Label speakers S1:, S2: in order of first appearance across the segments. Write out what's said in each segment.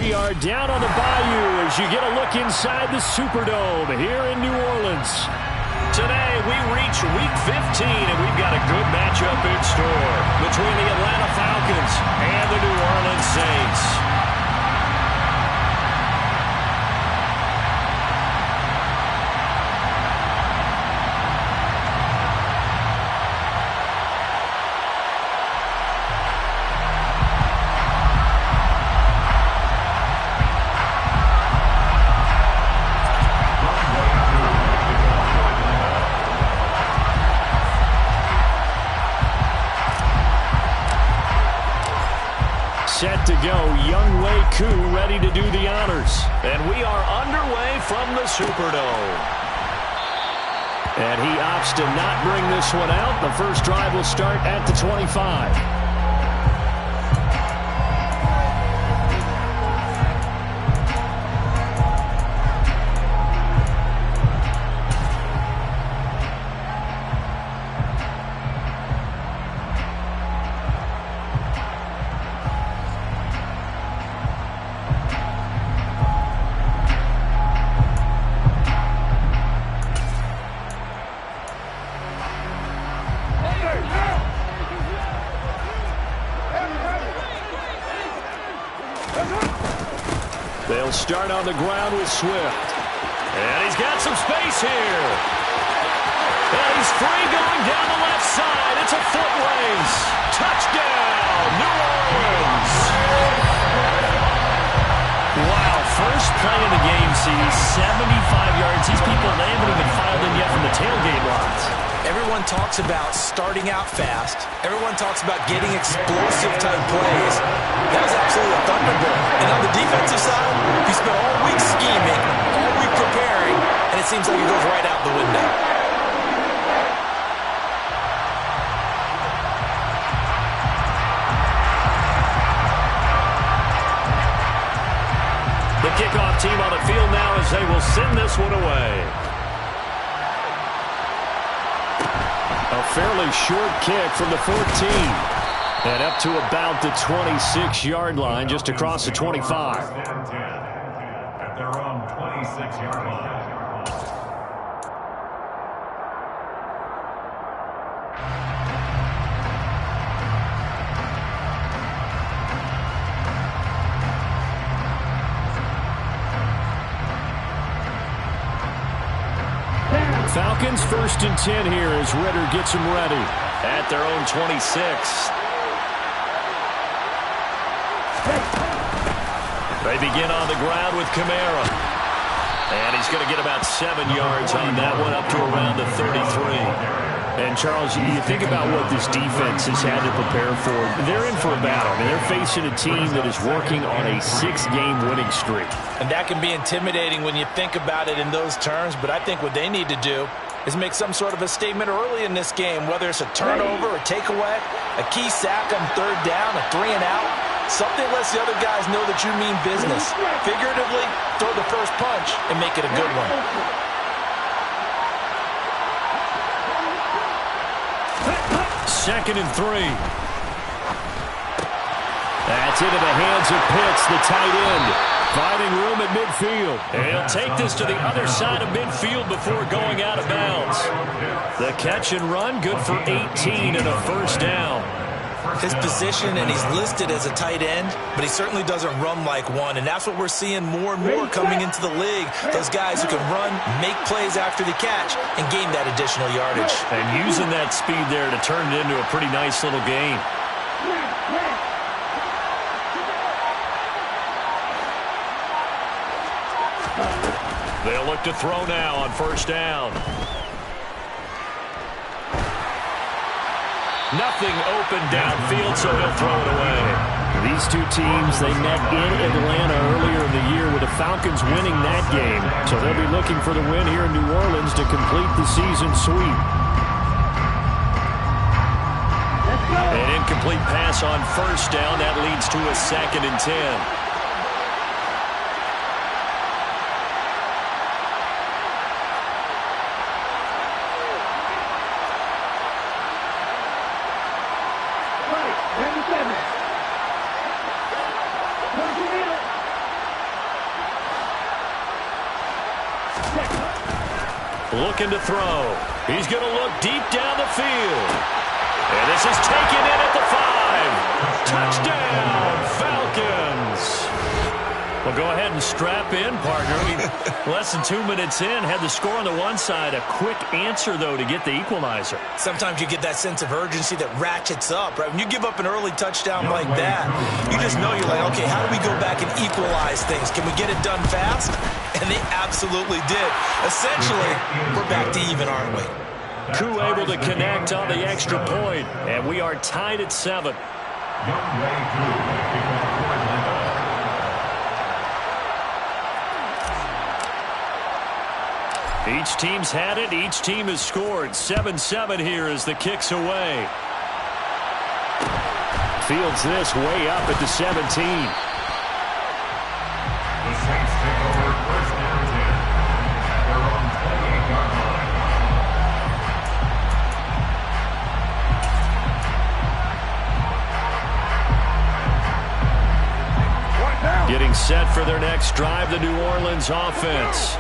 S1: We are down on the bayou as you get a look inside the Superdome here in New Orleans. Today we reach Week 15, and we've got a good matchup in store between the Atlanta Falcons and the New Orleans Saints. Set to go, Young Wei Koo ready to do the honors. And we are underway from the Superdome. And he opts to not bring this one out. The first drive will start at the 25. They'll start on the ground with Swift. And he's got some space here. And he's free going down the left side. It's a foot race. Touchdown, New Orleans. Wow, first play of the game sees 75 yards. These people, they haven't even filed in yet from the tailgate lines.
S2: Everyone talks about starting out fast. Everyone talks about getting explosive-type plays. That was absolutely a thunderbolt. And on the defensive side, you spent all week scheming, all week preparing, and it seems like it goes right out the window.
S1: The kickoff team on the field now as they will send this one away. A fairly short kick from the 14. And up to about the 26-yard line, just across the 25.
S3: At their own 26-yard line.
S1: Falcons 1st and 10 here as Ritter gets them ready at their own 26. They begin on the ground with Kamara. And he's going to get about 7 yards on that one, up to around the 33. And, Charles, you think about what this defense has had to prepare for. They're in for a battle. I mean, they're facing a team that is working on a 6-game winning streak.
S2: And that can be intimidating when you think about it in those terms, but I think what they need to do is make some sort of a statement early in this game, whether it's a turnover, a takeaway, a key sack on 3rd down, a 3-and-out. Something lets the other guys know that you mean business. Figuratively, throw the first punch and make it a good one.
S1: 2nd and 3. That's into the hands of Pitts, the tight end. Finding room at midfield. And he'll take this to the other side of midfield before going out of bounds. The catch and run, good for 18 and a first down.
S2: His position, and he's listed as a tight end, but he certainly doesn't run like one, and that's what we're seeing more and more coming into the league. Those guys who can run, make plays after the catch, and gain that additional yardage.
S1: And using that speed there to turn it into a pretty nice little game. They'll look to throw now on 1st down. Nothing open downfield, so he'll throw it away. These two teams, they met in Atlanta earlier in the year with the Falcons winning that game. So they'll be looking for the win here in New Orleans to complete the season sweep. An incomplete pass on 1st down. That leads to a 2nd and 10. Looking to throw. He's going to look deep down the field. And this is taken in at the 5. Touchdown, Falcons. Well, go ahead and strap in, partner. I mean, less than 2 minutes in, had the score on the one side. A quick answer, though, to get the equalizer.
S2: Sometimes you get that sense of urgency that ratchets up, right? When you give up an early touchdown like that, you just know you're like, okay, how do we go back and equalize things? Can we get it done fast? And they absolutely did. Essentially, we're back to even, aren't we?
S1: Koo able to connect on the extra point, and we are tied at 7. Each team's had it. Each team has scored. 7-7 here as the kick's away. Fields this way up at the 17.
S3: The Saints take over first down 10 at their own 28-yard line.
S1: Getting set for their next drive, the New Orleans offense.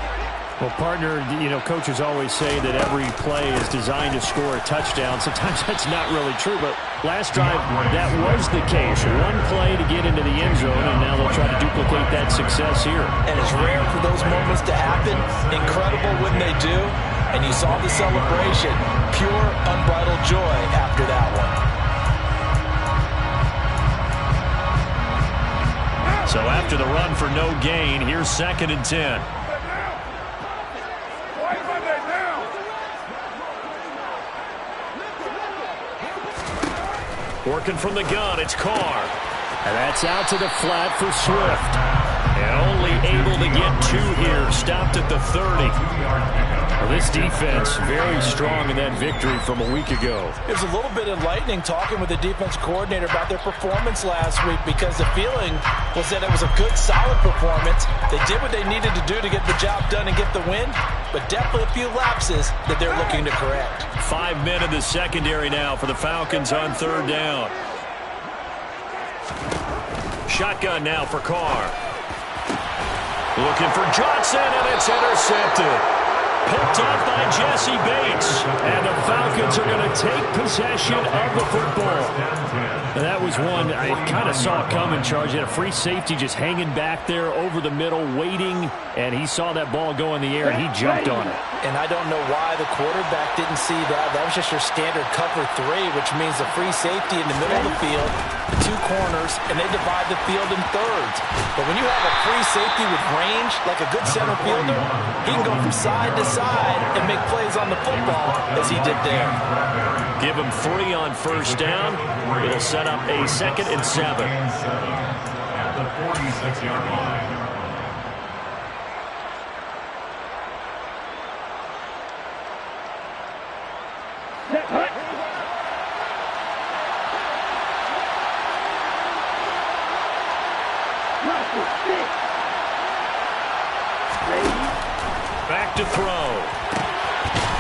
S4: Well, partner, coaches always say that every play is designed to score a touchdown. Sometimes that's not really true, but last drive, that was the case. One play to get into the end zone, and now they'll try to duplicate that success here.
S2: And it's rare for those moments to happen. Incredible when they do. And you saw the celebration. Pure, unbridled joy after that one.
S1: So after the run for no gain, here's 2nd and 10. Working from the gun, it's Carr.
S4: And that's out to the flat for Swift.
S1: And only able to get 2 here. Stopped at the 30.
S4: Well, this defense very strong in that victory from a week ago.
S2: It was a little bit enlightening talking with the defense coordinator about their performance last week, because the feeling was that it was a good, solid performance. They did what they needed to do to get the job done and get the win, but definitely a few lapses that they're looking to correct.
S1: 5 men in the secondary now for the Falcons on 3rd down. Shotgun now for Carr. Looking for Johnson, and it's intercepted. Picked off by Jesse Bates. And the Falcons are going to take possession of the football.
S4: And that was one I kind of saw coming, Charge. He had a free safety just hanging back there over the middle, waiting, and he saw that ball go in the air, and he jumped on it.
S2: And I don't know why the quarterback didn't see that. That was just your standard cover 3, which means a free safety in the middle of the field, the 2 corners, and they divide the field in thirds. But when you have a free safety with range, like a good center fielder, he can go from side to side and make plays on the football as he did there.
S1: Give him 3 on 1st down. It'll set up a 2nd and 7.
S3: At the 46-yard line.
S1: Back to throw.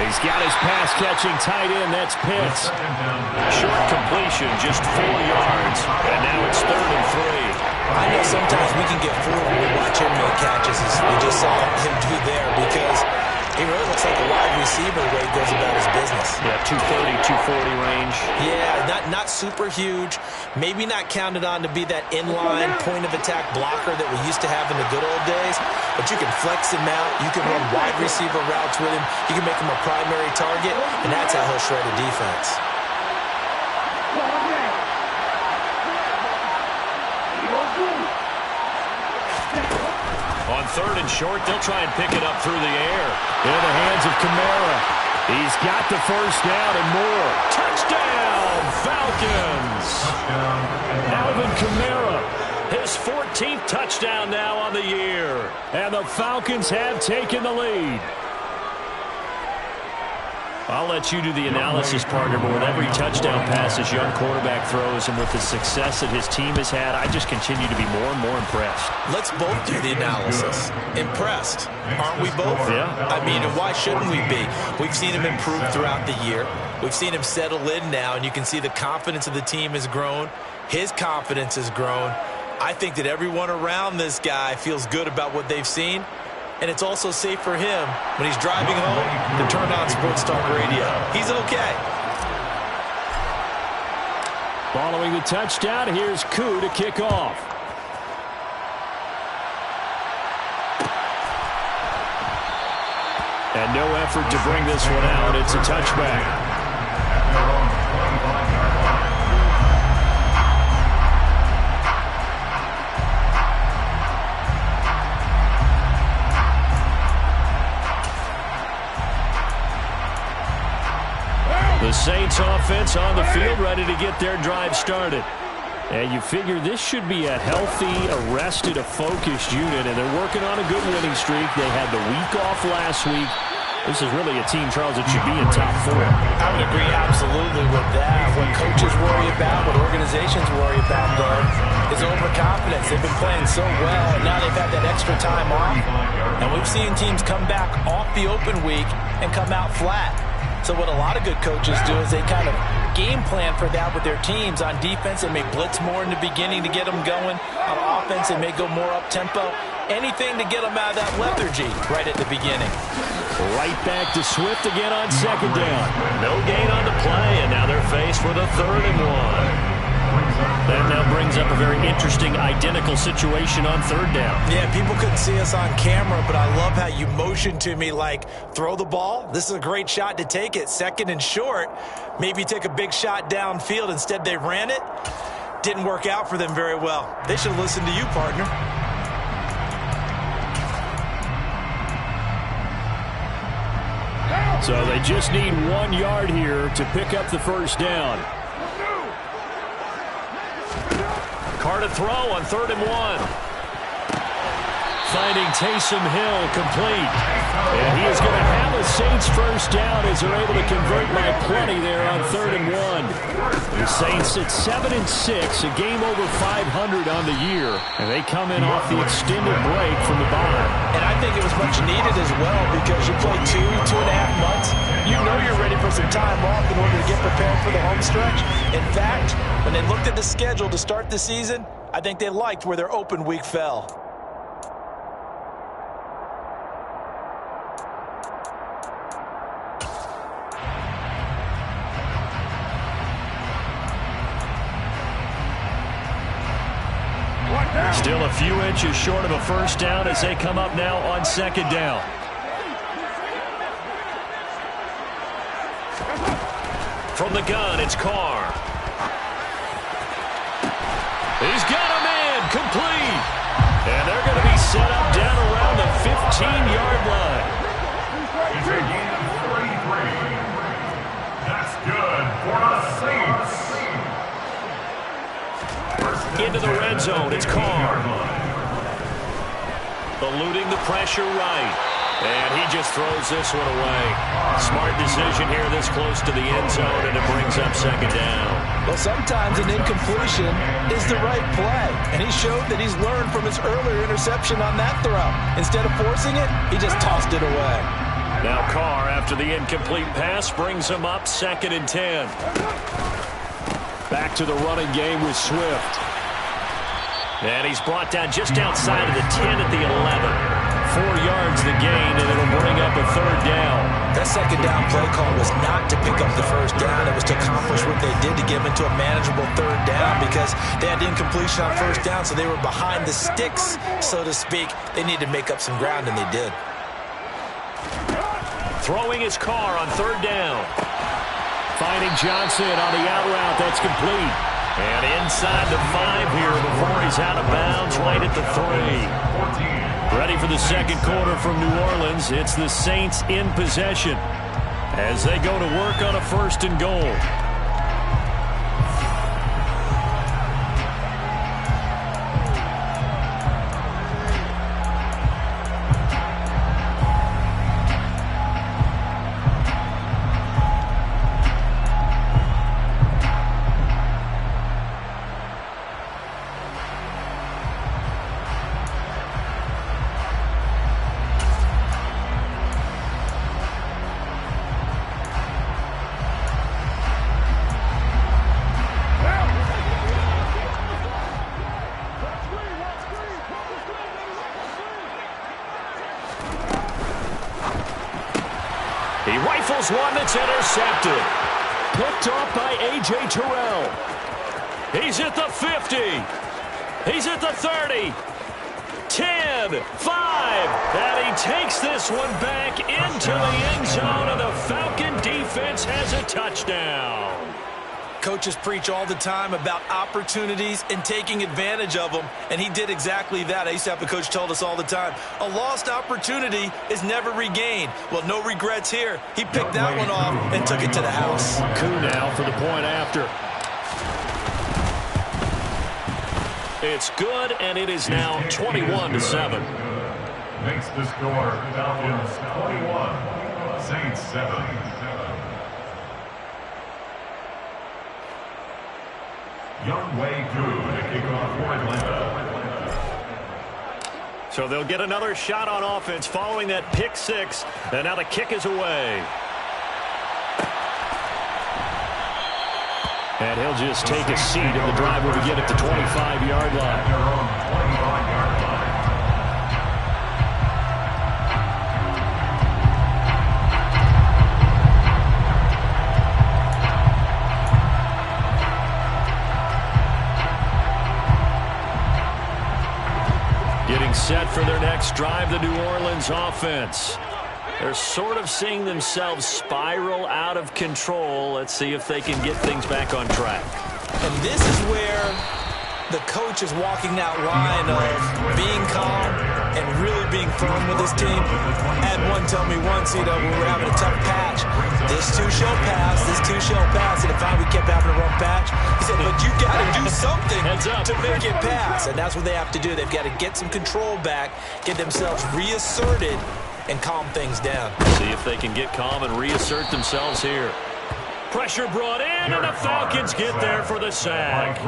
S1: He's got his pass-catching tight end. That's Pitts. Short completion, just 4 yards. And now it's 3rd and 3.
S2: I know sometimes we can get fooled when we watch him make catches, as we just saw him do there, because he really looks like a wide receiver the way he goes about his business.
S1: Yeah, 230, 240 range.
S2: Yeah, not super huge. Maybe not counted on to be that inline point-of-attack blocker that we used to have in the good old days, but you can flex him out. You can run wide receiver routes with him. You can make him a primary target, and that's how he'll shred a defense.
S1: On 3rd and short, they'll try and pick it up through the air. In the hands of Kamara. He's got the 1st down and more. Touchdown, Falcons! Alvin Kamara, his 14th touchdown now on the year. And the Falcons have taken the lead. I'll let you do the analysis, partner, but with every touchdown pass this young quarterback throws and with the success that his team has had, I just continue to be more and more impressed.
S2: Let's both do the analysis. Impressed, aren't we both?
S1: Yeah.
S2: I mean, and why shouldn't we be? We've seen him improve throughout the year. We've seen him settle in now, and you can see the confidence of the team has grown. His confidence has grown. I think that everyone around this guy feels good about what they've seen. and it's also safe for him when he's driving home to turn on Sports Talk Radio. He's okay.
S4: Following the touchdown, here's Koo to kick off. And no effort to bring this one out. It's a touchback. The Saints offense on the field, ready to get their drive started. And you figure this should be a healthy, arrested, a focused unit, and they're working on a good winning streak. They had the week off last week. This is really a team, Charles, that should be in top 4.
S2: I would agree absolutely with that. What coaches worry about, what organizations worry about, though, is overconfidence. They've been playing so well, and now they've had that extra time off. And we've seen teams come back off the open week and come out flat. So what a lot of good coaches do is they kind of game plan for that with their teams. On defense, they may blitz more in the beginning to get them going. On offense, they may go more up-tempo. Anything to get them out of that lethargy right at the beginning.
S4: Right back to Swift again on second down.
S1: No gain on the play, and now they're faced with a 3rd and 1.
S4: That now brings up a very interesting identical situation on 3rd down.
S2: Yeah, people couldn't see us on camera, but I love how you motioned to me like, throw the ball. This is a great shot to take it. 2nd and short. Maybe take a big shot downfield. Instead, they ran it. Didn't work out for them very well. They should listen to you, partner.
S4: So they just need 1 yard here to pick up the 1st down.
S1: Carr to throw on 3rd and 1.
S4: Finding Taysom Hill complete. And he is going to have a Saints 1st down as they're able to convert by plenty there on 3rd and 1. The Saints at 7-6, a game over 500 on the year. And they come in off the extended break from the bye.
S2: And I think it was much needed as well because you play 2.5 months. You know you're ready for some time off in order to get prepared for the home stretch. In fact, when they looked at the schedule to start the season, I think they liked where their open week fell.
S4: Still a few inches short of a 1st down as they come up now on 2nd down.
S1: From the gun, it's Carr. He's got a man complete. And they're going to be set up down around the 15-yard line.
S3: It's a gain of 33. That's good for the Saints.
S1: Into the red zone, it's Carr. Eluding the pressure right. And he just throws this one away. Smart decision here this close to the end zone, and it brings up 2nd down.
S2: Well, sometimes an incompletion is the right play. And he showed that he's learned from his earlier interception on that throw. Instead of forcing it, he just tossed it away.
S1: Now Carr, after the incomplete pass, brings him up 2nd and 10.
S4: Back to the running game with Swift.
S1: And he's brought down just outside of the 10 at the 11.
S4: 4 yards the gain, and it'll bring up a 3rd down.
S2: That 2nd down play call was not to pick up the 1st down. It was to accomplish what they did to get them into a manageable 3rd down because they had incompletion on 1st down, so they were behind the sticks, so to speak. They needed to make up some ground, and they did.
S1: Throwing his Carr on 3rd down.
S4: Finding Johnson on the out route. That's complete.
S1: And inside the 5 here before he's out of bounds right at the 3.
S4: Ready for the 2nd quarter from New Orleans. It's the Saints in possession as they go to work on a 1st and goal.
S1: throws one that's intercepted. Picked off by A.J. Terrell. He's at the 50. He's at the 30. 10, 5. And he takes this one back into the end zone, and the Falcon defense has a touchdown.
S2: Coaches preach all the time about opportunities and taking advantage of them, and he did exactly that. I used to have a coach tell us all the time, a lost opportunity is never regained. Well, no regrets here. He picked that one off and took it to the house.
S4: Coup now for the point after.
S1: It's good, and it is now 21-7.
S3: Makes the score Falcons 21, Saints 7. Young Wei Koo to kick off for Atlanta.
S1: So they'll get another shot on offense following that pick six, and now the kick is away.
S4: And he'll just take a seat, and the drive will begin at the 25-yard line.
S3: Their own 25-yard line.
S1: Getting set for their next drive, the New Orleans offense. They're sort of seeing themselves spiral out of control. Let's see if they can get things back on track.
S2: And this is where the coach is walking that line of being calm and really being firm with his team. I had one tell me once, when we were having a tough patch, this too shall pass, this too shall pass. And if we kept having a wrong patch, he said, but you got to do something to make it pass. And that's what they have to do. They've got to get some control back, get themselves reasserted, and calm things down.
S1: See if they can get calm and reassert themselves here. Pressure brought in, and the Falcons get there for the sack.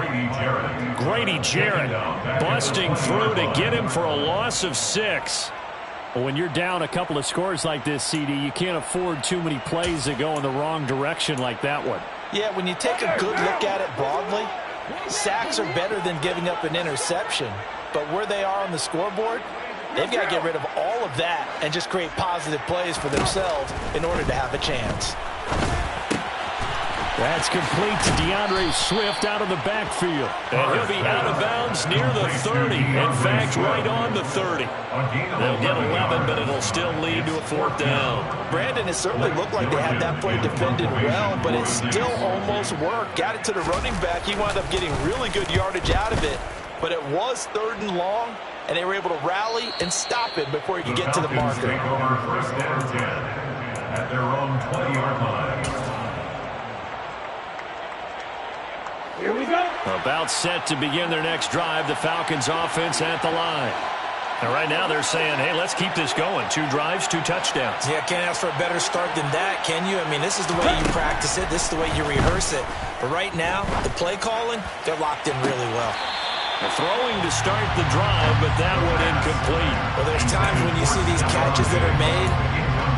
S1: Grady Jarrett busting through to get him for a loss of 6.
S4: Well, when you're down a couple of scores like this, CD, you can't afford too many plays that go in the wrong direction like that one.
S2: Yeah, when you take a good look at it broadly, sacks are better than giving up an interception. But where they are on the scoreboard, they've got to get rid of all of that and just create positive plays for themselves in order to have a chance.
S4: That's complete to DeAndre Swift out of the backfield.
S1: And he'll be out of bounds near the 30. In fact, right on the 30. They'll get 11, but it'll still lead to a 4th down.
S2: Brandon, it certainly looked like they had that play defended well, but it still almost worked. Got it to the running back. He wound up getting really good yardage out of it. But it was 3rd and long, and they were able to rally and stop him before he could get to the marker.
S3: Take over 1st and 10 at their own 20-yard line.
S5: Here we go.
S1: About set to begin their next drive, the Falcons offense at the line. And right now they're saying, hey, let's keep this going. 2 drives, 2 touchdowns.
S2: Yeah, can't ask for a better start than that, can you? I mean, this is the way you practice it. This is the way you rehearse it. But right now, the play calling, they're locked in really well.
S1: Throwing to start the drive, but that one incomplete.
S2: Well, there's times when you see these catches that are made,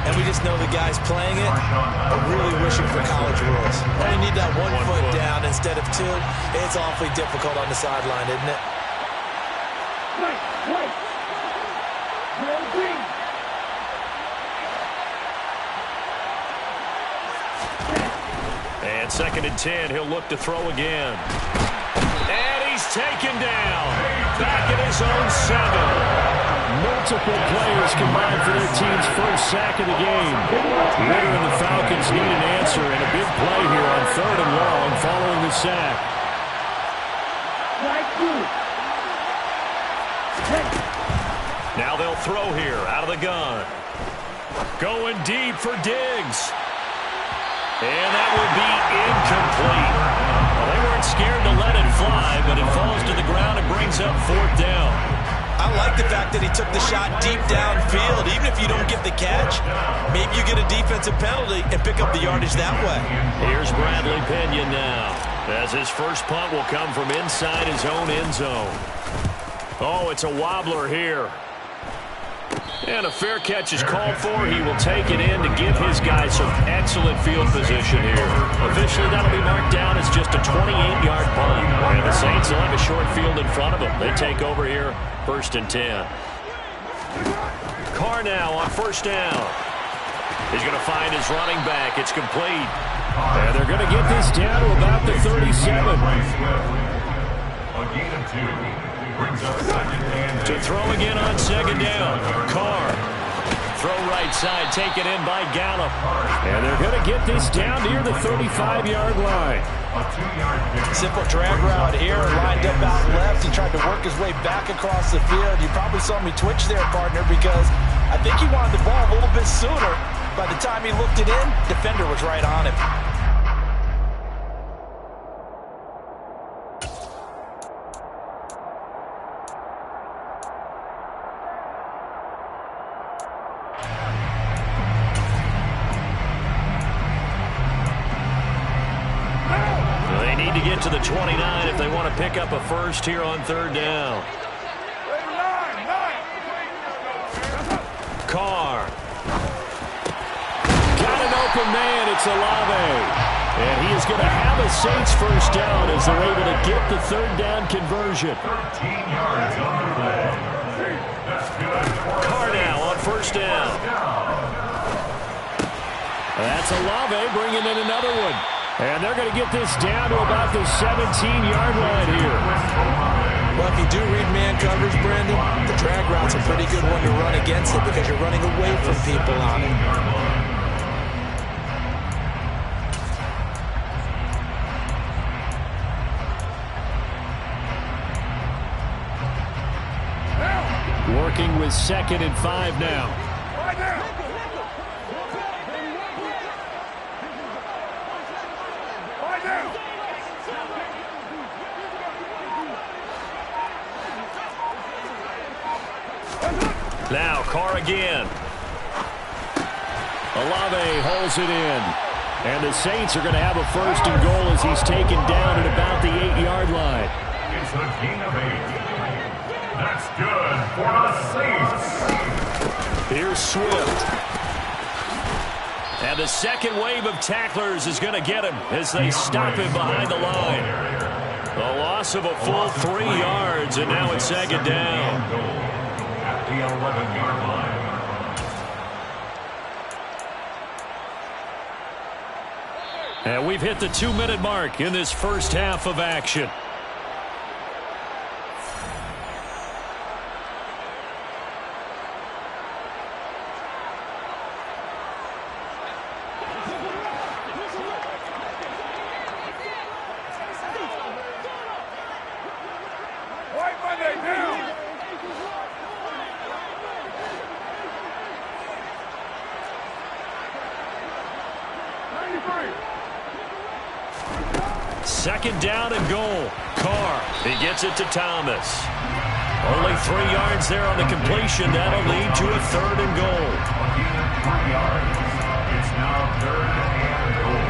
S2: and we just know the guys playing it are really wishing for college rules. Well, you need that one foot down instead of 2. It's awfully difficult on the sideline, isn't it?
S5: Wait. Green.
S1: And 2nd and 10, he'll look to throw again. And he's taken down. Back at his own 7.
S4: Multiple players combined for their team's first sack of the game. Ritter and the Falcons need an answer, and a big play here on 3rd and long following the sack.
S1: Now they'll throw here out of the gun. Going deep for Diggs. And that will be incomplete. Well, they weren't scared to let it fly, but it falls to the ground and brings up 4th down.
S2: I like the fact that he took the shot deep downfield. Even if you don't get the catch, maybe you get a defensive penalty and pick up the yardage that way.
S1: Here's Bradley Pinion now, as his first punt will come from inside his own end zone. Oh, it's a wobbler here. And a fair catch is called for. He will take it in to give his guys some excellent field position here. Officially, that'll be marked down as just a 28-yard punt. And the Saints will have a short field in front of them. They take over here, 1st and 10. Carr now on 1st down. He's going to find his running back. It's complete.
S4: And they're going to get this down to about the 37.
S1: To throw again on second down. Carr. Throw right side, taken in by Gallup.
S4: And they're going to get this down near the 35-yard line.
S2: Simple drag route here, lined up out left. He tried to work his way back across the field. You probably saw me twitch there, partner, because I think he wanted the ball a little bit sooner. By the time he looked it in, defender was right on him.
S1: To the 29 if they want to pick up a first here on third down. Carr.
S4: Got an open man. It's Olave. And he is going to have a Saints first down as they're able to get the third down conversion.
S3: 13 yards on the play. That's good.
S1: Carr now on first down.
S4: That's Olave bringing in another one. And they're going to get this down to about the 17-yard line here.
S2: Well, if you do read man coverage, Brandon, the drag route's a pretty good one to run against it because you're running away from people on it.
S4: Working with 2nd and 5 now.
S1: Now Carr again.
S4: Olave holds it in. And the Saints are going to have a first and goal as he's taken down at about the 8-yard line.
S3: It's a gain of 8. That's good for the Saints.
S1: Here's Swift. And the second wave of tacklers is going to get him as they stop him behind the line. A loss of a full 3 yards, and now it's second down.
S3: At the 11-yard line.
S1: And we've hit the 2-minute mark in this first half of action. Second down and goal. Carr. He gets it to Thomas. Only 3 yards there on the completion. That'll lead to a third and goal.
S3: 3 yards. It's now third and goal.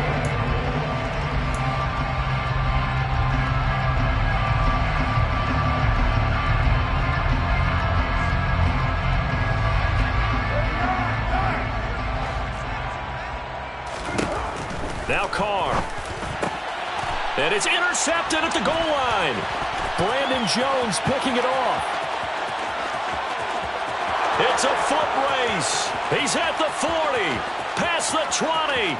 S1: Now Carr. And it's intercepted at the goal line.
S4: Brandon Jones picking it off.
S1: It's a foot race. He's at the 40, past the 20.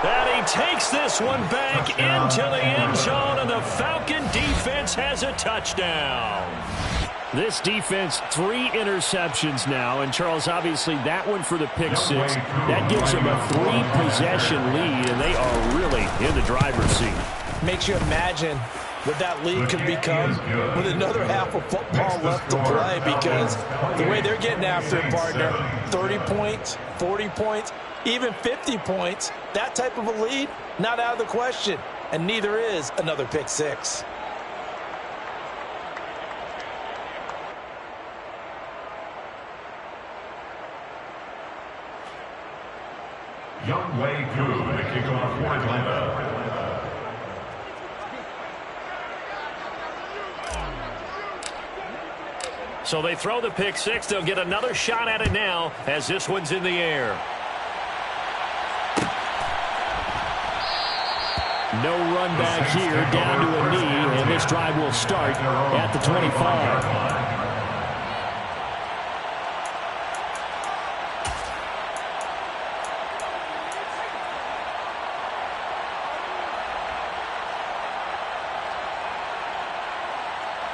S1: And he takes this one back into the end zone, and the Falcon defense has a touchdown.
S4: This defense, 3 interceptions now. And, Charles, obviously that one for the pick six. That gives them a 3-possession lead, and they are really in the driver's seat.
S2: Makes you imagine what that lead could become with another half of football left to play, because the way they're getting after it, partner, 30 points, 40 points, even 50 points, that type of a lead, not out of the question. And neither is another pick six.
S3: Young Wei Koo, the kickoff for Atlanta.
S1: So they throw the pick six. They'll get another shot at it now as this one's in the air.
S4: No run back here, down to a knee, and this drive will start at the 25.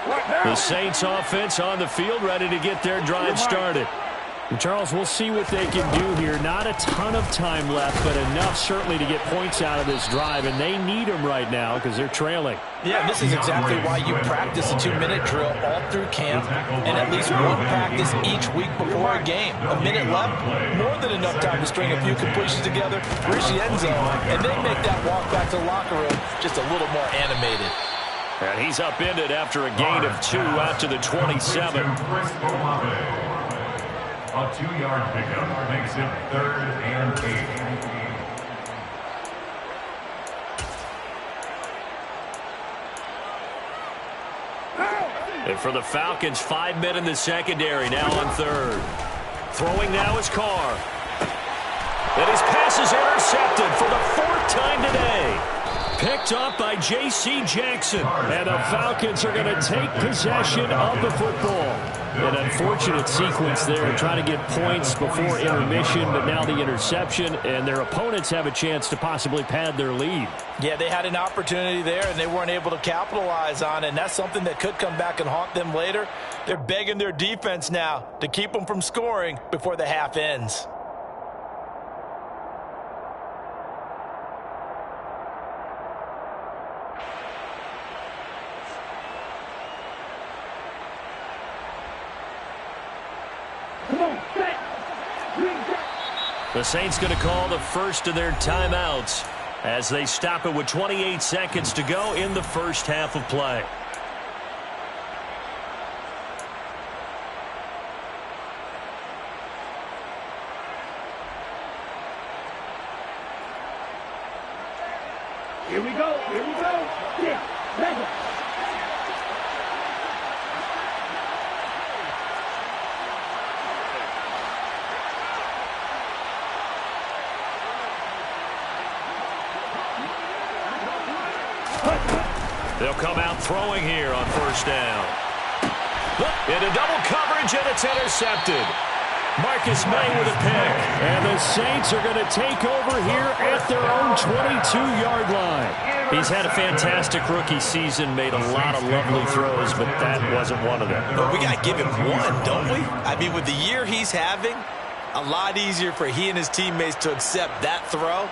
S1: The Saints offense on the field, ready to get their drive started.
S4: And Charles, we'll see what they can do here. Not a ton of time left, but enough certainly to get points out of this drive, and they need them right now because they're trailing.
S2: Yeah, this is exactly why you practice a 2-minute drill all through camp and at least one practice each week before a game. A minute left, more than enough time to string a few completions together, reach the end zone, and then make that walk back to the locker room just a little more animated.
S1: And he's upended after a gain of 2 out to the 27.
S3: A 2-yard pickup makes it 3rd and 8.
S1: And for the Falcons, 5 men in the secondary, now on 3rd. Throwing now is Carr. And his pass is intercepted for the 4th time today. Picked up by J.C. Jackson.
S4: And the Falcons are going to take possession of the football. An unfortunate sequence there, trying to get points before intermission, but now the interception, and their opponents have a chance to possibly pad their lead.
S2: Yeah, they had an opportunity there, and they weren't able to capitalize on it, and that's something that could come back and haunt them later. They're begging their defense now to keep them from scoring before the half ends.
S1: The Saints going to call the first of their timeouts as they stop it with 28 seconds to go in the first half of play.
S5: Here we go. Here we go. Yeah. Let's go.
S1: They'll come out throwing here on first down. Into double coverage, and it's intercepted. Marcus May with a pick.
S4: And the Saints are going to take over here at their own 22-yard line.
S1: He's had a fantastic rookie season, made a lot of lovely throws, but that wasn't one of them.
S2: But we got to give him one, don't we? I mean, with the year he's having, a lot easier for he and his teammates to accept that throw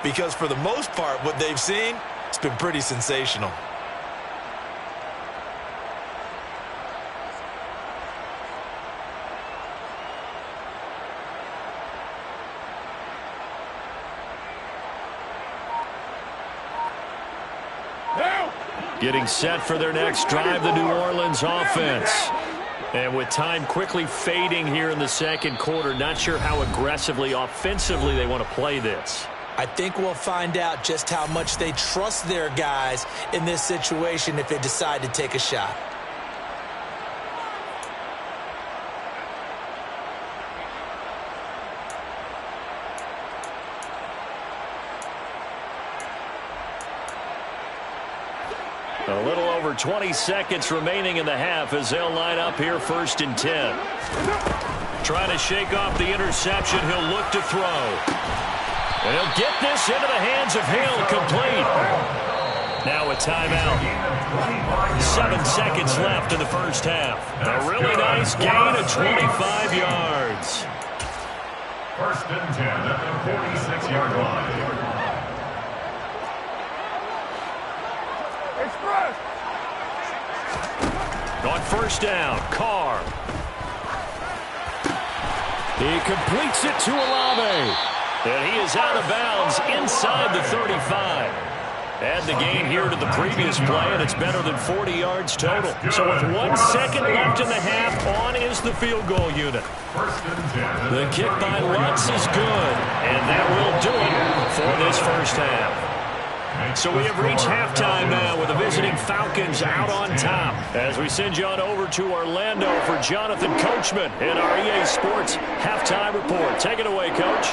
S2: because for the most part, what they've seen, it's been pretty sensational.
S1: Getting set for their next drive, the New Orleans offense. And with time quickly fading here in the second quarter, not sure how aggressively, offensively they want to play this.
S2: I think we'll find out just how much they trust their guys in this situation if they decide to take a shot.
S1: A little over 20 seconds remaining in the half as they'll line up here 1st and 10. Trying to shake off the interception. He'll look to throw. And he'll get this into the hands of Hill, complete. Now a timeout. 7 seconds left in the first half. A really nice gain of 25 yards.
S3: 1st and 10 at the 46-yard line.
S1: On first down, Carr.
S4: He completes it to Olave.
S1: And he is out of bounds inside the 35. Add the gain here to the previous play, and it's better than 40 yards total. So with 1 second left in the half, on is the field goal unit. The kick by Lutz is good, and that will do it for this first half. So we have reached halftime now with the visiting Falcons out on top. As we send you on over to Orlando for Jonathan Coachman in our EA Sports Halftime Report. Take it away, Coach.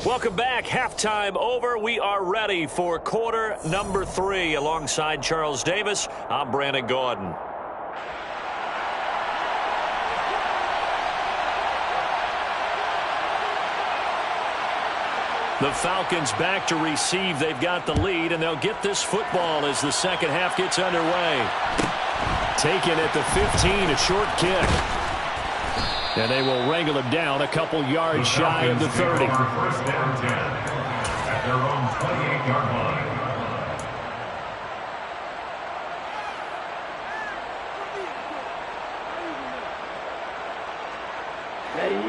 S1: Welcome back. Halftime over. We are ready for quarter number 3. Alongside Charles Davis, I'm Brandon Gordon. The Falcons back to receive. They've got the lead, and they'll get this football as the second half gets underway. Taken at the 15, a short kick. And they will wrangle him down a couple yards shy of the 30.
S3: First down 10 at their own 28-yard line.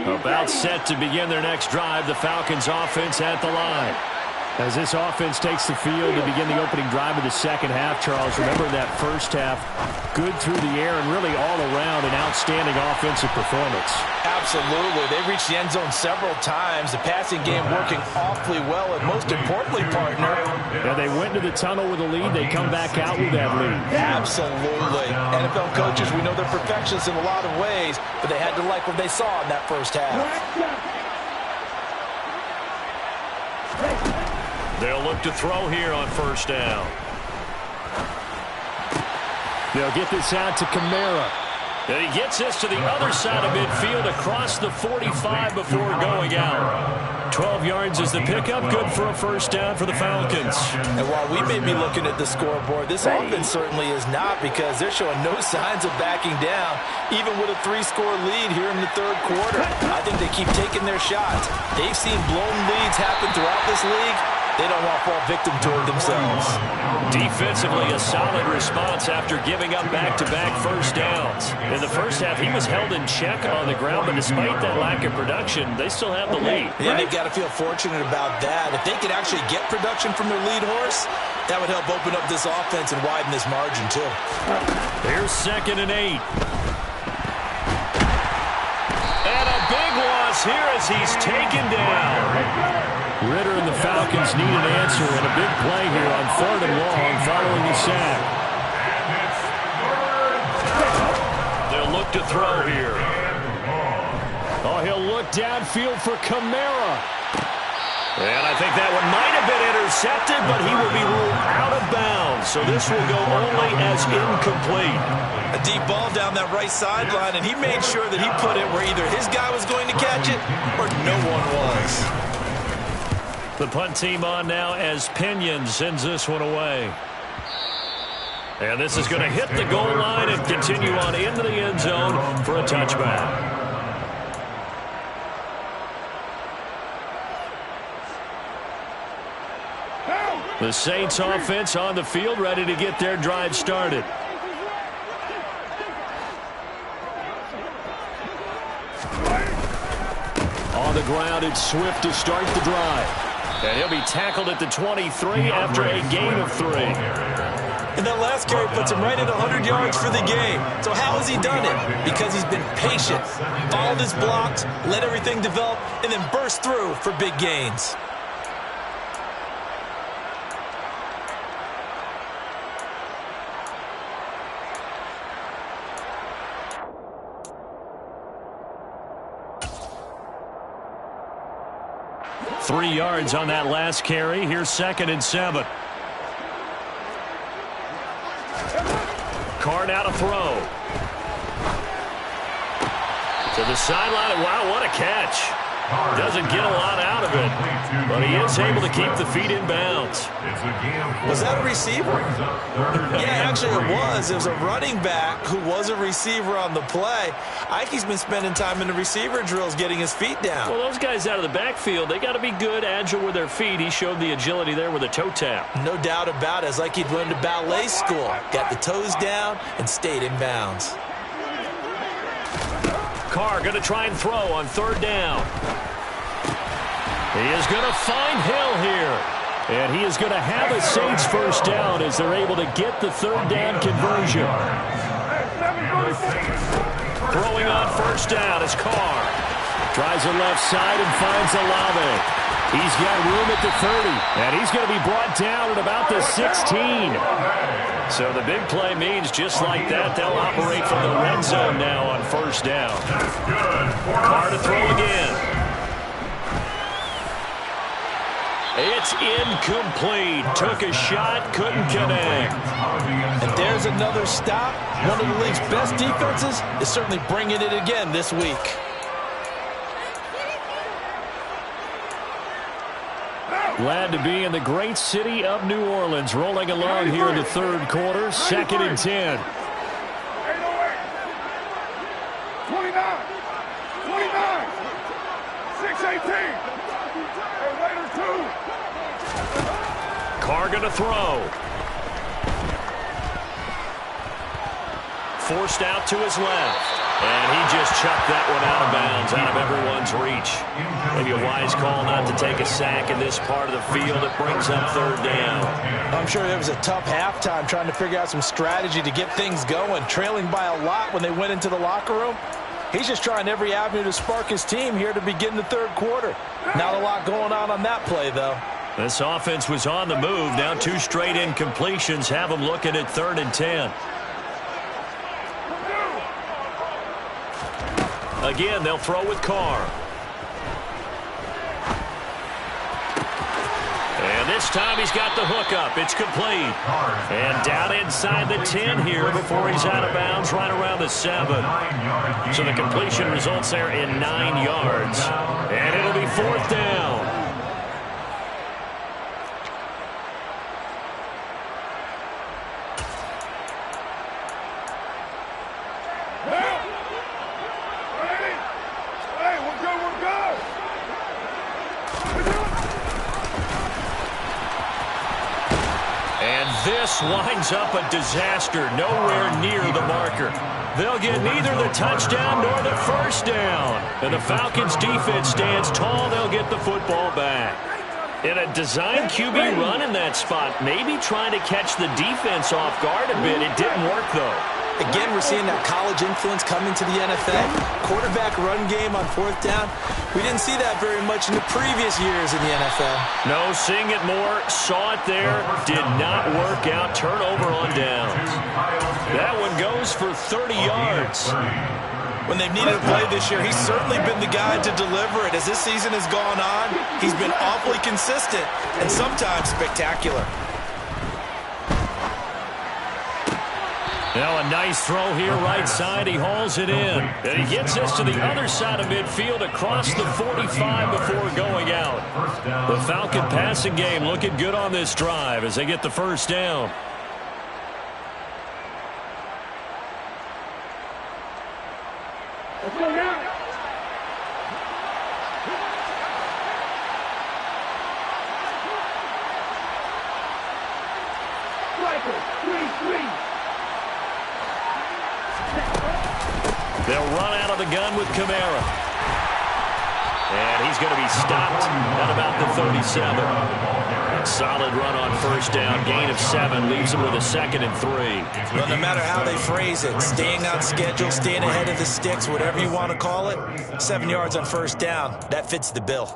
S1: About set to begin their next drive. The Falcons offense at the line.
S4: As this offense takes the field to begin the opening drive of the second half, Charles, remember that first half, good through the air and really all around an outstanding offensive performance.
S2: Absolutely. They reached the end zone several times. The passing game working awfully well, and most importantly, partner.
S4: Yeah, they went into the tunnel with a lead. They come back out with that lead.
S2: Absolutely. NFL coaches, we know they're perfectionists in a lot of ways, but they had to like what they saw in that first half.
S1: They'll look to throw here on first down.
S4: They'll get this out to Kamara.
S1: And he gets this to the other side of midfield across the 45 before going out. 12 yards is the pickup. Good for a first down for the Falcons.
S2: And while we may be looking at the scoreboard, this offense certainly is not, because they're showing no signs of backing down, even with a 3-score lead here in the third quarter. I think they keep taking their shots. They've seen blown leads happen throughout this league. They don't want to fall victim to it themselves.
S1: Defensively, a solid response after giving up back-to-back first downs. In the first half, he was held in check on the ground, but despite that lack of production, they still have the lead.
S2: Yeah, they've got to feel fortunate about that. If they could actually get production from their lead horse, that would help open up this offense and widen this margin, too.
S1: Here's 2nd and 8. And a big loss here as he's taken down.
S4: Ritter and the Falcons need an answer, and a big play here on 3rd and long following the sack.
S1: They'll look to throw here.
S4: Oh, he'll look downfield for Kamara.
S1: And I think that one might have been intercepted, but he will be ruled out of bounds. So this will go only as incomplete.
S2: A deep ball down that right sideline, and he made sure that he put it where either his guy was going to catch it or no one was.
S1: The punt team on now as Pinion sends this one away. And this is going to hit the goal line and continue on into the end zone for a touchback. The Saints offense on the field, ready to get their drive started. On the ground, it's Swift to start the drive. And he'll be tackled at the 23 after a gain of 3.
S2: And that last carry puts him right at 100 yards for the game. So how has he done it? Because he's been patient, followed his blocks, let everything develop, and then burst through for big gains.
S1: Three yards on that last carry. Here's 2nd and 7. Card out a throw. To the sideline. Wow, what a catch. Doesn't get a lot out of it, but he is able to keep the feet in bounds.
S2: Was that a receiver? Yeah, actually it was. It was a running back who was a receiver on the play. Ike's been spending time in the receiver drills getting his feet down.
S1: Well, those guys out of the backfield, they got to be good, agile with their feet. He showed the agility there with a toe tap.
S2: No doubt about it. It's like he'd learned to ballet school. Got the toes down and stayed in bounds.
S1: Carr going to try and throw on 3rd down. He is going to find Hill here. And he is going to have a Saints first down as they're able to get the 3rd down conversion. Throwing on first down is Carr. Tries the left side and finds Olave. He's got room at the 30. And he's going to be brought down at about the 16. So the big play means just like that, they'll operate from the red zone now on first down. Carr to throw again. It's incomplete. Took a shot, couldn't connect.
S2: And there's another stop. One of the league's best defenses is certainly bringing it again this week.
S4: Glad to be in the great city of New Orleans. Rolling along here in the third quarter. 2nd and 10.
S5: 29. 6-18. Hey, Raiders 2.
S1: Carr going to throw. Forced out to his left. And he just chucked that one out of bounds, out of everyone's reach. Maybe a wise call not to take a sack in this part of the field. It brings up 3rd down.
S2: I'm sure it was a tough halftime trying to figure out some strategy to get things going, trailing by a lot when they went into the locker room. He's just trying every avenue to spark his team here to begin the 3rd quarter. Not a lot going on that play, though.
S1: This offense was on the move. Now 2 straight incompletions have them looking at 3rd and 10. Again, they'll throw with Carr. And this time he's got the hook up. It's complete. And down inside the 10 here before he's out of bounds right around the 7. So the completion results there in 9 yards. And it'll be 4th down. This winds up a disaster, nowhere near the marker. They'll get neither the touchdown nor the 1st down. And the Falcons' defense stands tall. They'll get the football back. In a design QB run in that spot, maybe trying to catch the defense off guard a bit. It didn't work, though.
S2: Again, we're seeing that college influence coming to the NFL. Quarterback run game on 4th down. We didn't see that very much in the previous years in the NFL.
S1: No, seeing it more, saw it there, did not work out. Turnover on downs. That one goes for 30 yards.
S2: When they've needed a play this year, he's certainly been the guy to deliver it. As this season has gone on, he's been awfully consistent and sometimes spectacular.
S1: Now a nice throw here right side. He hauls it in. And he gets this to the other side of midfield across the 45 before going out. The Falcon passing game looking good on this drive as they get the 1st down.
S5: Let's go now. Striker, 3-3.
S1: They'll run out of the gun with Kamara. And he's going to be stopped at about the 37. Solid run on 1st down. Gain of 7 leaves him with a 2nd and 3.
S2: Well, no matter how they phrase it, staying on schedule, staying ahead of the sticks, whatever you want to call it, 7 yards on 1st down. That fits the bill.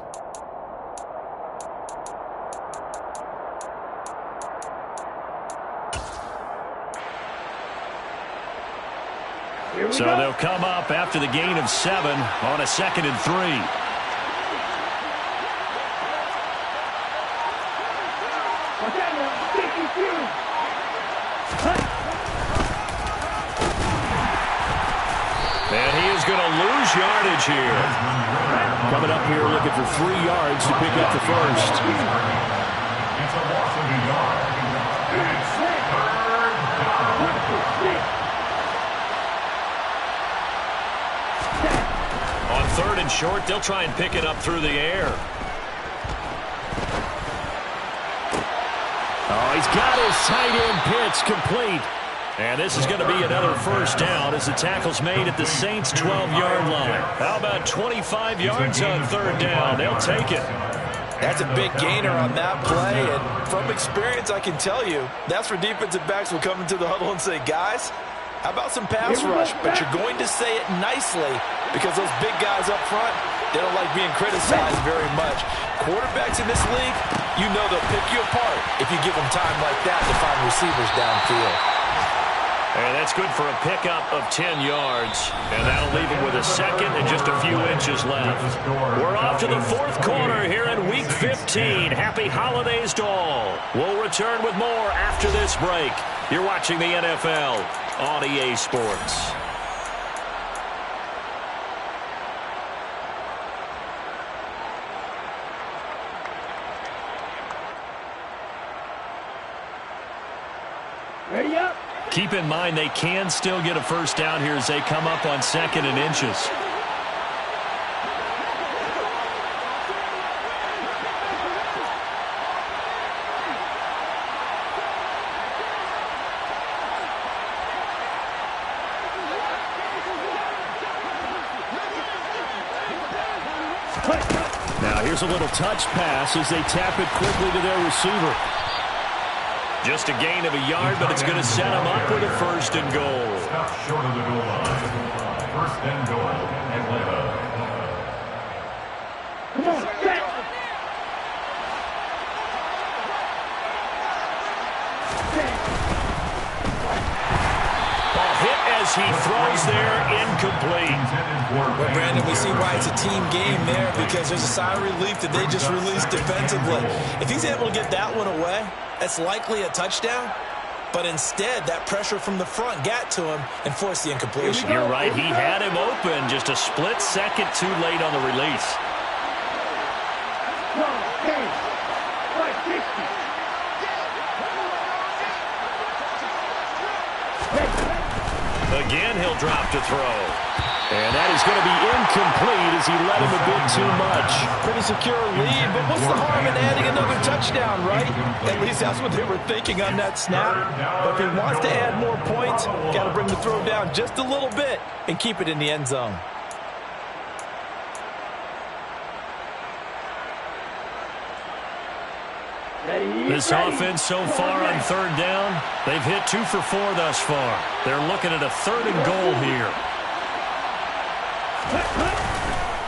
S1: So they'll come up after the gain of 7 on a 2nd and 3. And he is going to lose yardage here.
S4: Coming up here looking for 3 yards to pick up the 1st.
S3: It's a loss of a yard. It's 3rd down.
S1: On 3rd and short, they'll try and pick it up through the air.
S4: Oh, he's got his tight end pitch complete.
S1: And this is going to be another 1st down as the tackle's made at the Saints' 12-yard line. How about 25 yards on 3rd down? They'll take it.
S2: That's a big gainer on that play, and from experience, I can tell you, that's where defensive backs will come into the huddle and say, guys, how about some pass rush? But you're going to say it nicely because those big guys up front, they don't like being criticized very much. Quarterbacks in this league, you know they'll pick you apart if you give them time like that to find receivers downfield.
S1: And that's good for a pickup of 10 yards. And that'll leave him with a 2nd and just a few inches left. We're off to the 4th quarter here in Week 15. Happy holidays to all. We'll return with more after this break. You're watching the NFL on EA Sports.
S5: Ready up.
S1: Keep in mind they can still get a first down here as they come up on 2nd and inches.
S4: Now here's a little touch pass as they tap it quickly to their receiver.
S1: Just a gain of a yard, but it's going to set them up with a 1st and goal.
S3: Stop short of the goal line. 1st and goal. Atlanta.
S5: Come on, set.
S1: Ball hit as he throws there, incomplete.
S2: Well, Brandon, we see why it's a team game there, because there's a sigh of relief that they just released defensively. If he's able to get that one away, that's likely a touchdown. But instead, that pressure from the front got to him and forced the incompletion.
S1: You're right. He had him open. Just a split second too late on the release. Again, he'll drop to throw.
S4: And that is going to be incomplete as he led him a bit too much.
S2: Pretty secure lead, but what's the harm in adding another touchdown, right? At least that's what they were thinking on that snap. But if he wants to add more points, got to bring the throw down just a little bit and keep it in the end zone.
S1: This offense so far on 3rd down, they've hit 2 for 4 thus far. They're looking at a 3rd and goal here.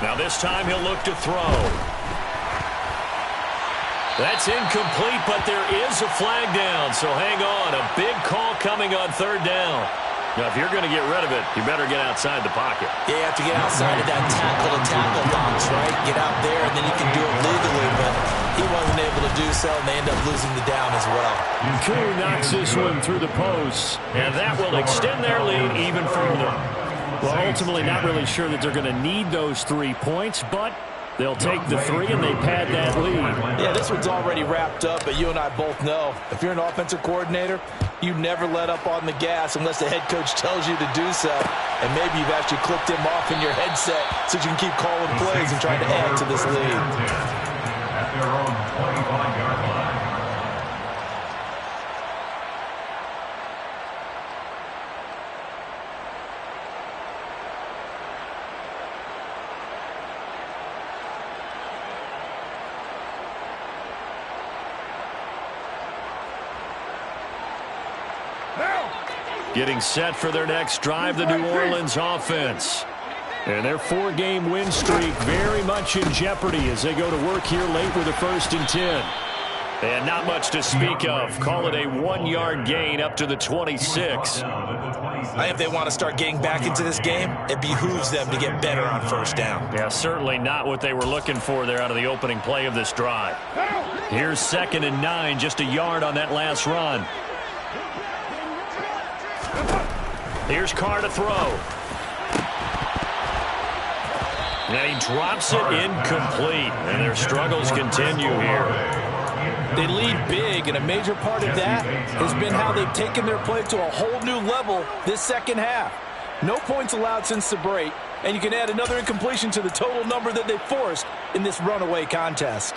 S1: Now this time he'll look to throw. That's incomplete, but there is a flag down, so hang on. A big call coming on 3rd down. Now, if you're going to get rid of it, you better get outside the pocket.
S2: Yeah, you have to get outside of that tackle-to-tackle box, right? Get out there, and then you can do it legally, but he wasn't able to do so, and they end up losing the down as well.
S4: Koo knocks this one through the post.
S1: And that will extend their lead even further.
S4: Well, ultimately not really sure that they're going to need those 3 points, but they'll take the 3 and they pad that lead.
S2: Yeah, this one's already wrapped up, but you and I both know if you're an offensive coordinator, you never let up on the gas unless the head coach tells you to do so. And maybe you've actually clicked him off in your headset so you can keep calling plays and trying to add to this lead.
S3: At their own 25-yard line.
S1: Getting set for their next drive, the New Orleans offense.
S4: And their 4-game win streak very much in jeopardy as they go to work here late with a 1st and 10.
S1: And not much to speak of. Call it a 1-yard gain up to the 26.
S2: I think if they want to start getting back into this game, it behooves them to get better on 1st down.
S1: Yeah, certainly not what they were looking for there out of the opening play of this drive. Here's 2nd and 9, just a yard on that last run. Here's Carr to throw. And he drops it incomplete. And their struggles continue here.
S2: They lead big, and a major part of that has been how they've taken their play to a whole new level this second half. No points allowed since the break, and you can add another incompletion to the total number that they forced in this runaway contest.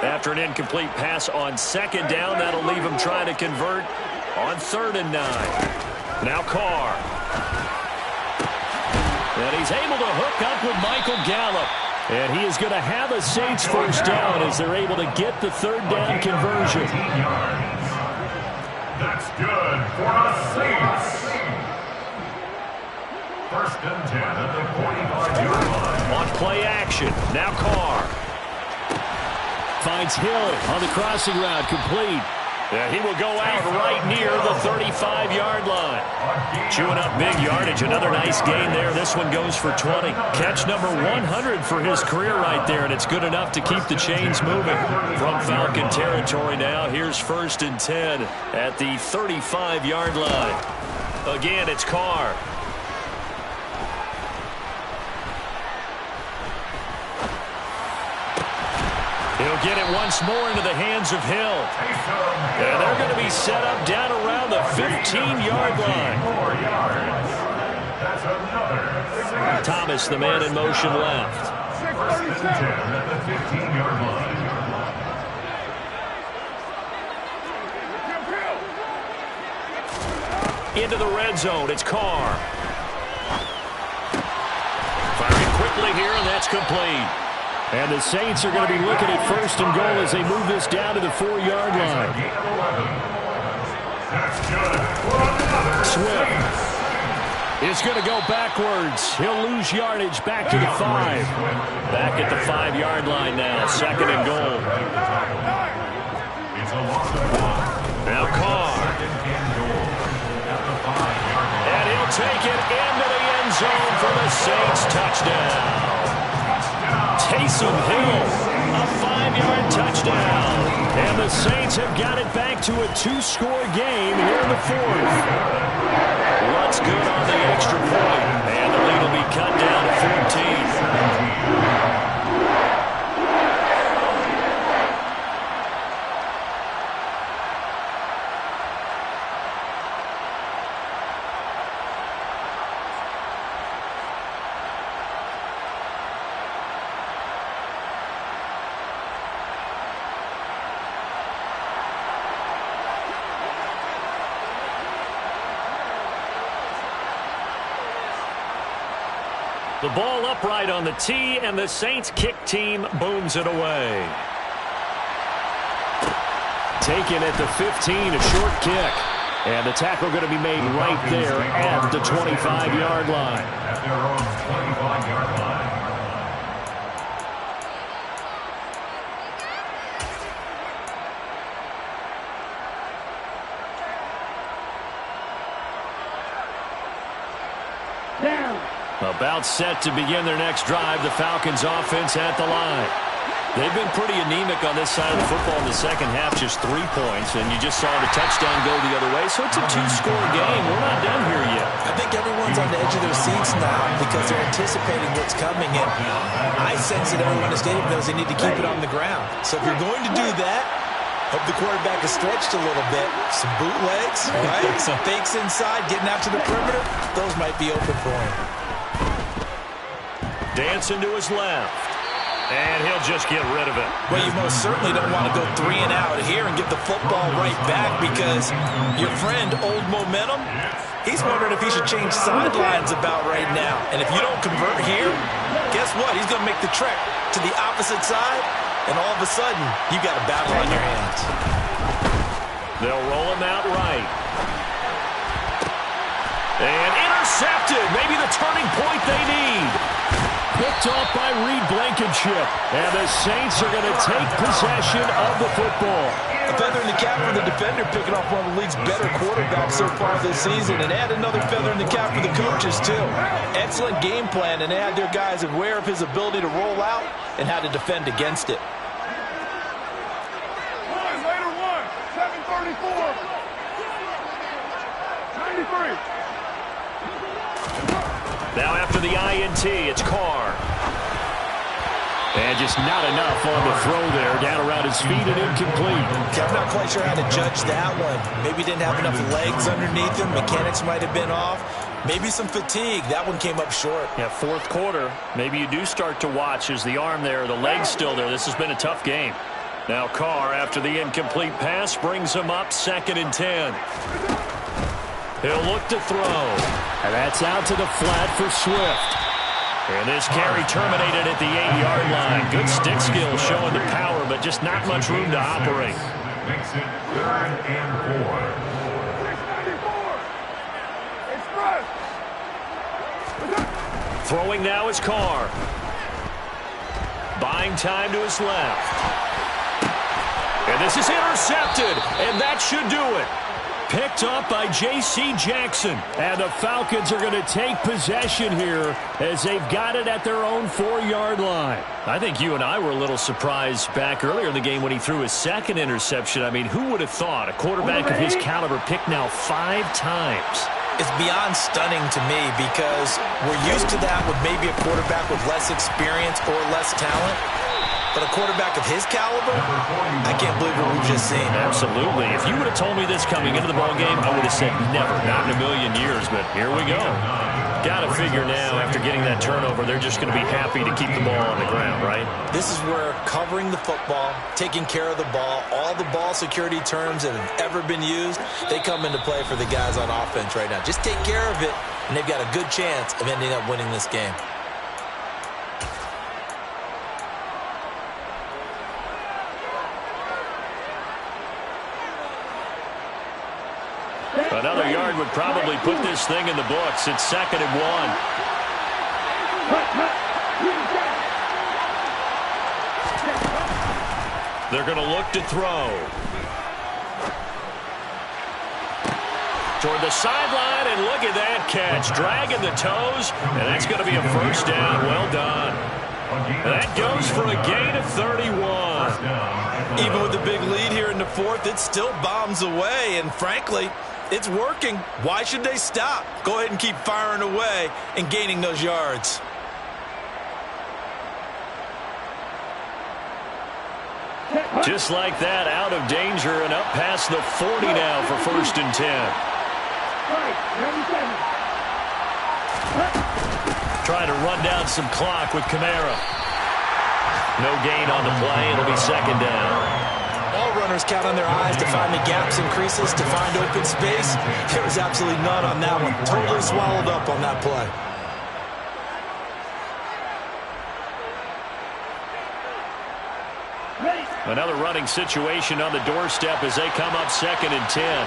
S1: After an incomplete pass on 2nd down, that'll leave him trying to convert on 3rd and 9. Now Carr. And he's able to hook up with Michael Gallup.
S4: And he is going to have a Saints 1st down as they're able to get the 3rd down conversion.
S3: That's good for the Saints. 1st and 10 at the 45-yard line.
S1: On play action. Now Carr.
S4: Finds Hill on the crossing route, complete.
S1: Yeah, he will go out right near the 35-yard line. Chewing up big yardage. Another nice gain there. This one goes for 20. Catch number 100 for his career right there, and it's good enough to keep the chains moving. From Falcon territory now, here's 1st and 10 at the 35-yard line. Again, it's Carr. He'll get it once more into the hands of Hill. And they're going to be set up down around the 15-yard line. Thomas, the man in motion left.
S3: At the 15-yard line.
S1: Into the red zone, it's Carr. Firing quickly here, and that's complete.
S4: And the Saints are going to be looking at first and goal as they move this down to the 4-yard line.
S3: That's good.
S1: Swift is going to go backwards. He'll lose yardage back to the 5. Back at the 5-yard line now, second and goal. Now Carr. And he'll take it into the end zone for the Saints touchdown. Taysom Hill, a 5-yard touchdown. And the Saints have got it back to a 2-score game here in the 4th. What's good on the extra point? And the lead will be cut down to 14. The ball upright on the tee, and the Saints kick team booms it away. Taken at the 15, a short kick. And the tackle going to be made right there at the 25-yard line.
S3: At their own 25-yard line.
S1: About set to begin their next drive, the Falcons offense at the line. They've been pretty anemic on this side of the football in the second half, just 3 points, and you just saw the touchdown go the other way, so it's a 2-score game. We're not done here yet.
S2: I think everyone's on the edge of their seats now because they're anticipating what's coming, and I sense that everyone in the stadium knows they need to keep it on the ground. So if you're going to do that, hope the quarterback is stretched a little bit. Some bootlegs, right? Some fakes inside, getting out to the perimeter. Those might be open for him.
S1: Dancing to his left. And he'll just get rid of it.
S2: Well, you most certainly don't want to go 3 and out here and get the football right back because your friend, Old Momentum, he's wondering if he should change sidelines about right now. And if you don't convert here, guess what? He's going to make the trek to the opposite side, and all of a sudden, you got a battle on your hands.
S1: They'll roll him out right. And intercepted. Maybe the turning point they need. Picked off by Reed Blankenship. And the Saints are going to take possession of the football.
S2: A feather in the cap for the defender, picking off one of the league's better quarterbacks so far this season. And add another feather in the cap for the coaches, too. Excellent game plan, and they had their guys aware of his ability to roll out and how to defend against it.
S5: Later 734. 93.
S1: Now after the INT, it's Carr. And just not enough on the throw there. Down around his feet and incomplete.
S2: I'm not quite sure how to judge that one. Maybe he didn't have enough legs underneath him. Mechanics might have been off. Maybe some fatigue. That one came up short.
S1: Yeah, 4th quarter. Maybe you do start to watch as the arm there, the leg's still there. This has been a tough game. Now Carr, after the incomplete pass, brings him up 2nd and 10. He'll look to throw.
S4: And that's out to the flat for Swift.
S1: And this carry terminated at the 8-yard line. Good stick skill showing the power, but just not much room to operate.
S3: Makes it 3rd and 4.
S5: 694. Express.
S1: Throwing now is Carr. Buying time to his left. And this is intercepted, and that should do it. Picked up by J.C. Jackson. And the Falcons are going to take possession here as they've got it at their own 4-yard line. I think you and I were a little surprised back earlier in the game when he threw his 2nd interception. I mean, who would have thought a quarterback of his caliber picked now 5 times?
S2: It's beyond stunning to me because we're used to that with maybe a quarterback with less experience or less talent. But a quarterback of his caliber, I can't believe what we've just seen.
S1: Absolutely. If you would have told me this coming into the ballgame, I would have said never, not in a million years. But here we go. Got to figure now, after getting that turnover, they're just going to be happy to keep the ball on the ground, right?
S2: This is where covering the football, taking care of the ball, all the ball security terms that have ever been used, they come into play for the guys on offense right now. Just take care of it, and they've got a good chance of ending up winning this game.
S1: Another yard would probably put this thing in the books. It's 2nd and 1. They're going to look to throw. Toward the sideline, and look at that catch. Dragging the toes, and that's going to be a first down. Well done. That goes for a gain of 31.
S2: Even with the big lead here in the 4th, it still bombs away, and frankly, it's working. Why should they stop? Go ahead and keep firing away and gaining those yards.
S1: Just like that, out of danger and up past the 40 now for 1st and 10. Trying to run down some clock with Kamara. No gain on the play. It'll be 2nd down.
S2: All runners count on their eyes to find the gaps and creases, to find open space. There was absolutely none on that one. Totally swallowed up on that play.
S1: Another running situation on the doorstep as they come up 2nd and 10.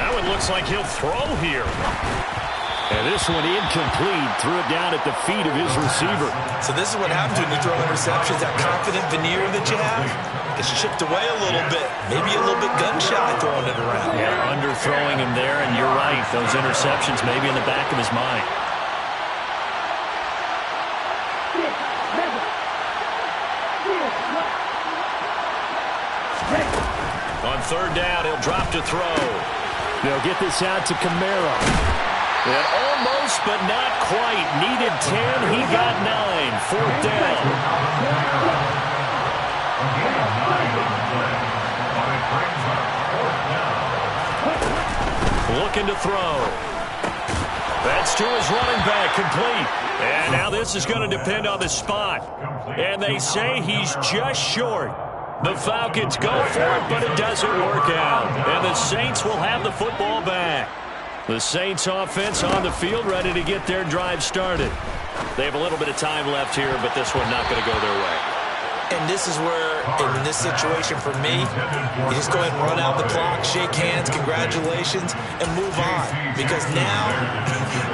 S1: That one looks like he'll throw here.
S4: And this one incomplete. Threw it down at the feet of his receiver.
S2: So this is what happens when you throw interceptions. That confident veneer that you have gets chipped away a little bit. Maybe a little bit gun-shy throwing it around.
S1: Yeah, underthrowing him there, and you're right. Those interceptions may be in the back of his mind. On 3rd down, he'll drop to throw.
S4: They'll get this out to Kamara.
S1: And almost, but not quite. Needed 10. He got 9. 4th down. Looking to throw. That's to his running back, complete. And now this is going to depend on the spot. And they say he's just short. The Falcons go for it, but it doesn't work out. And the Saints will have the football back. The Saints offense on the field, ready to get their drive started. They have a little bit of time left here, but this one not going to go their way.
S2: And this is where, in this situation for me, you just go ahead and run out the clock, shake hands, congratulations, and move on. Because now,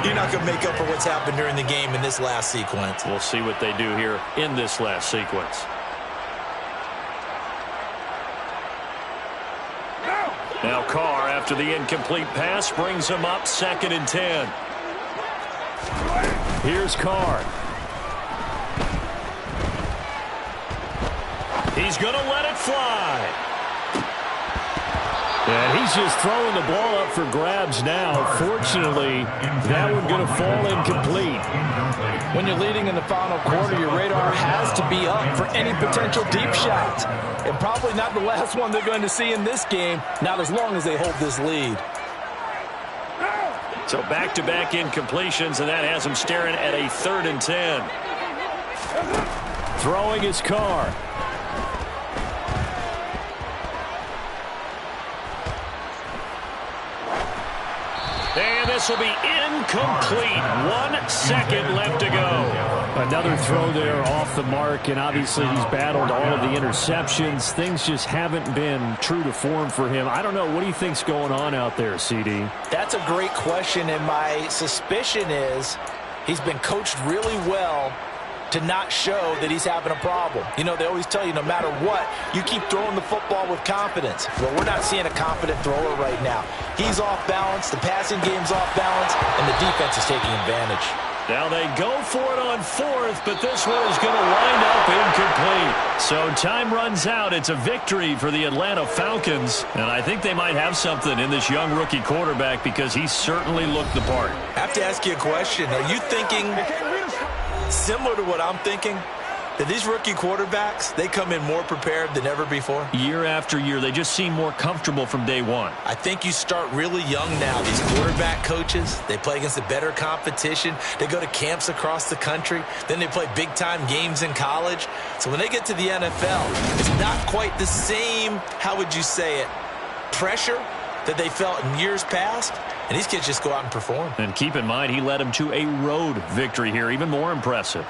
S2: you're not going to make up for what's happened during the game in this last sequence.
S1: We'll see what they do here in this last sequence. Now Carr, after the incomplete pass, brings him up 2nd and 10.
S4: Here's Carr.
S1: He's going to let it fly.
S4: And he's just throwing the ball up for grabs now. Fortunately, that one going to fall incomplete.
S2: When you're leading in the final quarter, your radar has to be up for any potential deep shots. And probably not the last one they're going to see in this game, not as long as they hold this lead.
S1: So back-to-back incompletions, and that has them staring at a 3rd and 10.
S4: Throwing his Carr.
S1: And this will be incomplete. 1 second left to go.
S4: Another throw there off the mark, and obviously he's battled all of the interceptions. Things just haven't been true to form for him. I don't know. What do you think's going on out there, CD?
S2: That's a great question, and my suspicion is he's been coached really well to not show that he's having a problem. You know, they always tell you no matter what, you keep throwing the football with confidence. Well, we're not seeing a confident thrower right now. He's off balance, the passing game's off balance, and the defense is taking advantage.
S1: Now they go for it on fourth, but this one is going to wind up incomplete. So time runs out. It's a victory for the Atlanta Falcons, and I think they might have something in this young rookie quarterback because he certainly looked the part.
S2: I have to ask you a question. Are you thinking similar to what I'm thinking? That these rookie quarterbacks, they come in more prepared than ever before?
S1: Year after year, they just seem more comfortable from day one.
S2: I think you start really young now. These quarterback coaches, they play against a better competition. They go to camps across the country. Then they play big-time games in college. So when they get to the NFL, it's not quite the same, how would you say it, pressure that they felt in years past. And these kids just go out and perform.
S1: And keep in mind, he led them to a road victory here, even more impressive.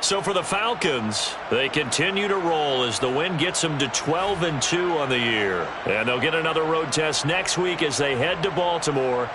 S1: So for the Falcons, they continue to roll as the win gets them to 12-2 on the year. And they'll get another road test next week as they head to Baltimore